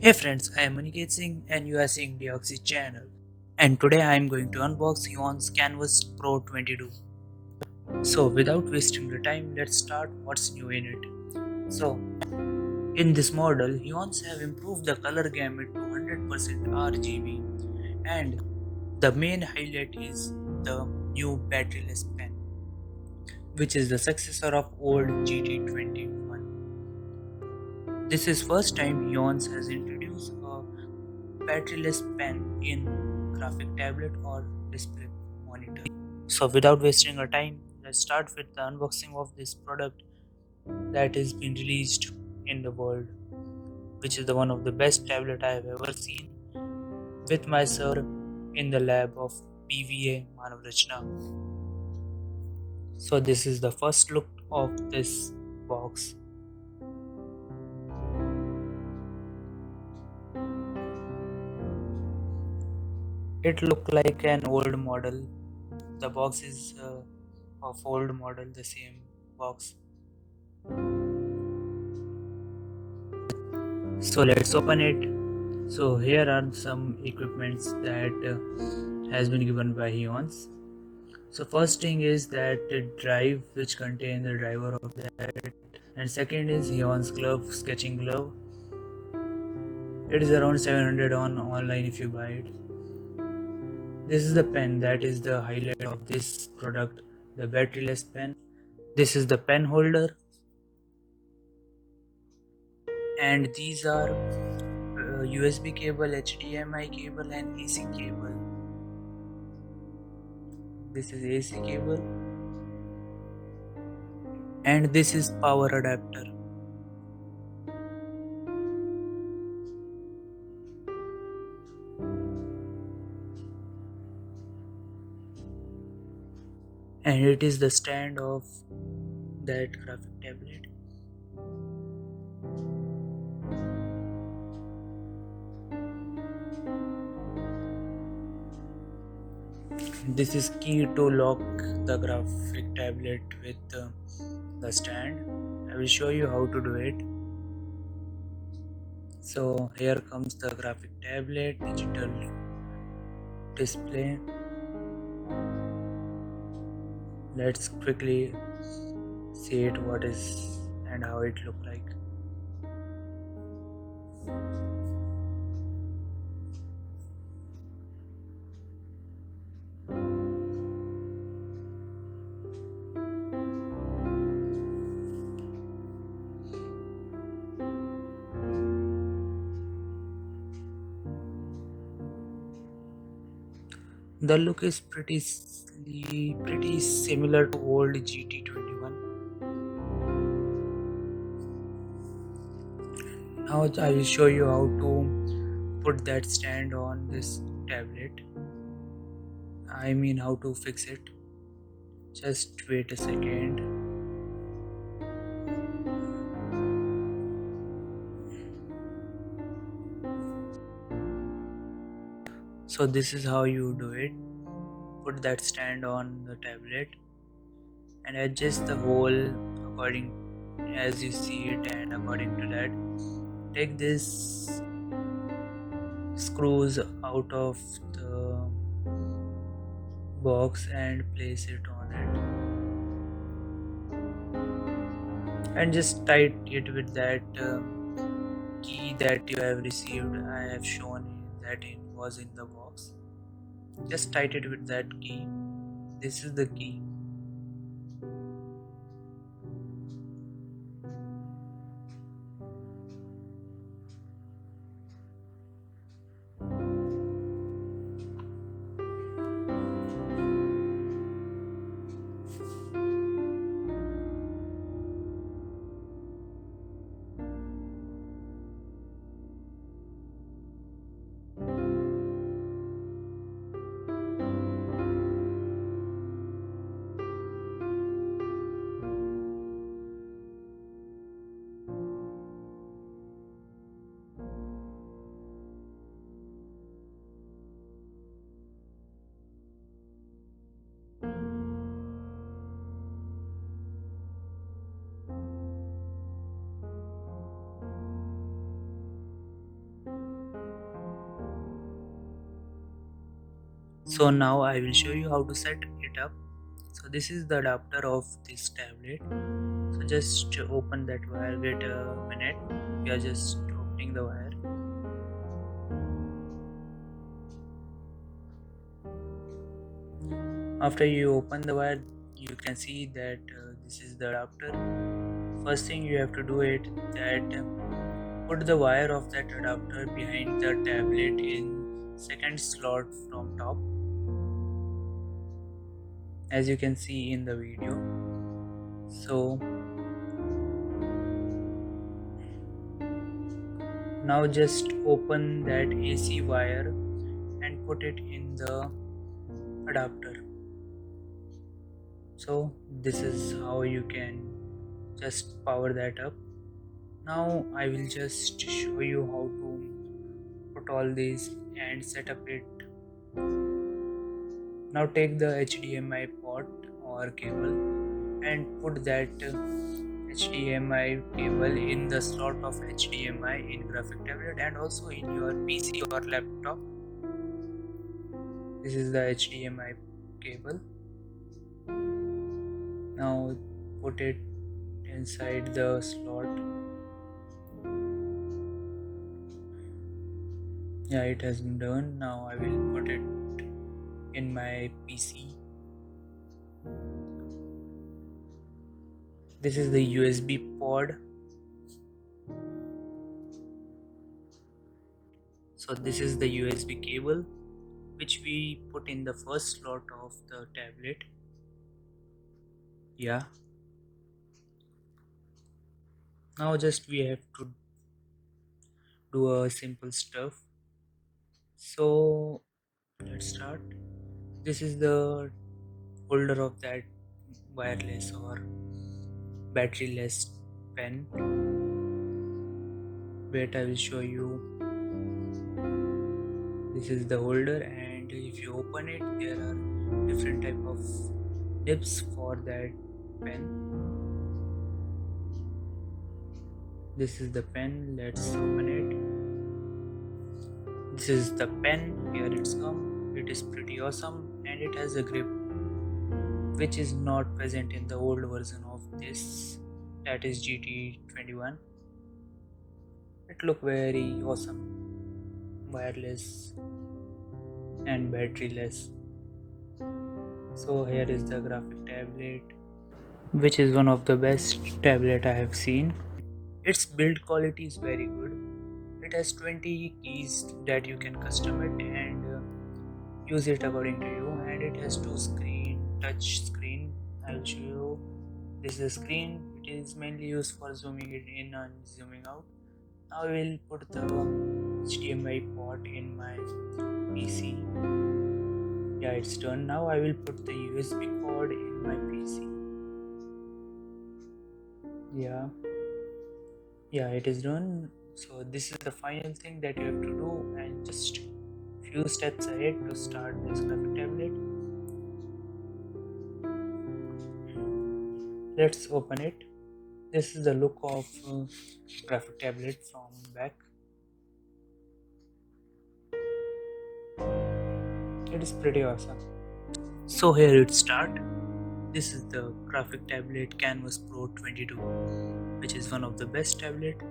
Hey friends, I am Aniket Singh and you are seeing the Oxy channel. And today I am going to unbox Huion's KAMVAS Pro 22. So without wasting the time, let's start what's new in it. So in this model, Huion's have improved the color gamut to 100% RGB, and the main highlight is the new batteryless pen, which is the successor of old GT21. This is first time Huion's has introduced a batteryless pen in graphic tablet or display monitor. So without wasting our time, let's start with the unboxing of this product that has been released in the world, which is the one of the best tablet I have ever seen with my sir in the lab of PVA Manavrachna. So this is the first look of this box. It looked like an old model. The box is of old model, the same box. So let's open it. So here are some equipments that has been given by Huion's. So first thing is that the drive which contains the driver of that, and second is Huion's glove, sketching glove. It is around 700 on online if you buy it. This is the pen that is the highlight of this product, the batteryless pen. This is the pen holder, and these are USB cable, HDMI cable, and AC cable. This is AC cable, and this is power adapter. And it is the stand of that graphic tablet. This is key to lock the graphic tablet with the stand. I will show you how to do it. So here comes the graphic tablet, digital display. Let's quickly see it, what is and how it look like. The look is pretty similar to old GT21. Now I will show you how to put that stand on this tablet. I mean how to fix it. Just wait a second. So this is how you do it. Put that stand on the tablet and adjust the hole according as you see it, and according to that take this screws out of the box and place it on it, and just tight it with that key that you have received. I have shown that it was in the box. Just tight it with that key. This is the key. So now I will show you how to set it up. So this is the adapter of this tablet. So just open that wire. Wait a minute, we are just opening the wire. After you open the wire, you can see that this is the adapter. First thing you have to do it that put the wire of that adapter behind the tablet in second slot from top, as you can see in the video. So now just open that AC wire and put it in the adapter. So this is how you can just power that up. Now I will just show you how to put all these and set up it. Now take the HDMI port or cable and put that HDMI cable in the slot of HDMI in graphic tablet and also in your PC or laptop. This is the HDMI cable. Now put it inside the slot. Yeah, it has been done. Now I will put it in my PC. This is the USB port. So this is the USB cable which we put in the first slot of the tablet. Yeah. Now just we have to do a simple stuff. So let's start. This is the holder of that wireless or batteryless pen. Wait, I will show you. This is the holder, and if you open it, there are different type of nibs for that pen. This is the pen. Let's open it. This is the pen. Here it's come. It is pretty awesome, and it has a grip which is not present in the old version of this, that is GT21. It look very awesome, wireless and batteryless. So here is the graphic tablet, which is one of the best tablet I have seen. Its build quality is very good. It has 20 keys that you can custom it and use it according to you, and it has touch screen. I will show you. This is the screen. It is mainly used for zooming it in and zooming out. Now I will put the HDMI port in my PC. Yeah, it's done. Now I will put the USB cord in my PC. Yeah, it is done. So this is the final thing that you have to do, and just few steps ahead to start this graphic tablet. Let's open it. This is the look of graphic tablet from back. It is pretty awesome. So here it start. This is the graphic tablet KAMVAS Pro 22, which is one of the best tablet,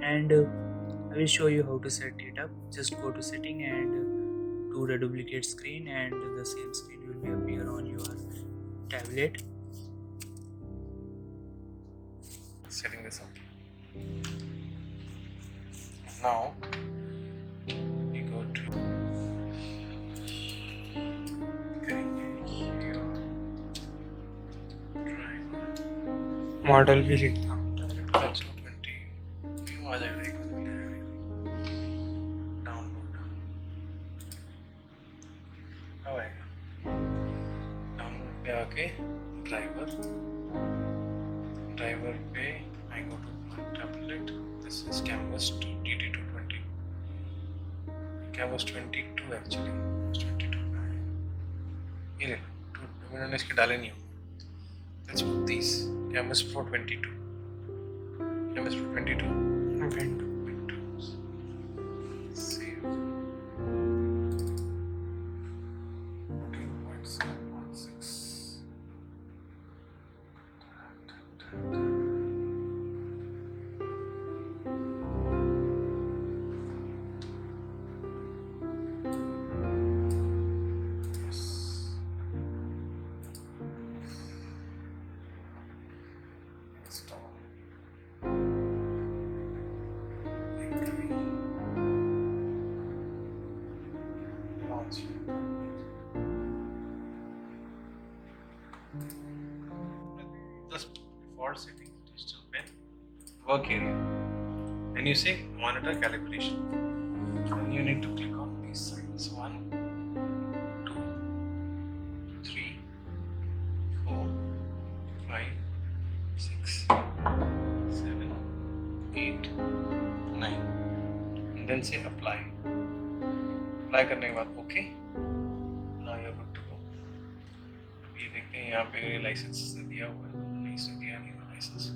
and I will show you how to set it up. Just go to setting and do the duplicate screen, and the same screen will be appear on your tablet. Setting this up. Now we go to model भी लिखता हूँ आ जाएगा download अब आएगा download पे आके driver पे I go to my tablet. This is KAMVAS DT220. KAMVAS 22 actually. 22. ये ले लो. मैंने इसके डाले नहीं हो. Let's put these. KAMVAS Pro 22. KAMVAS Pro 22. Windows. Save. Yes. Install. Agree. Launch. Just default settings, digital pen, work area. Then you say monitor calibration. Then you need to click on these signs. 1, 2, 3, 4, 5, 6, 7, 8, 9. And then say apply. Apply करने के बाद OK. Now you're good to go. ये देखते हैं यहाँ पे licence दिया हुआ है, नहीं इसने दिया नहीं हुआ लाइसेंस.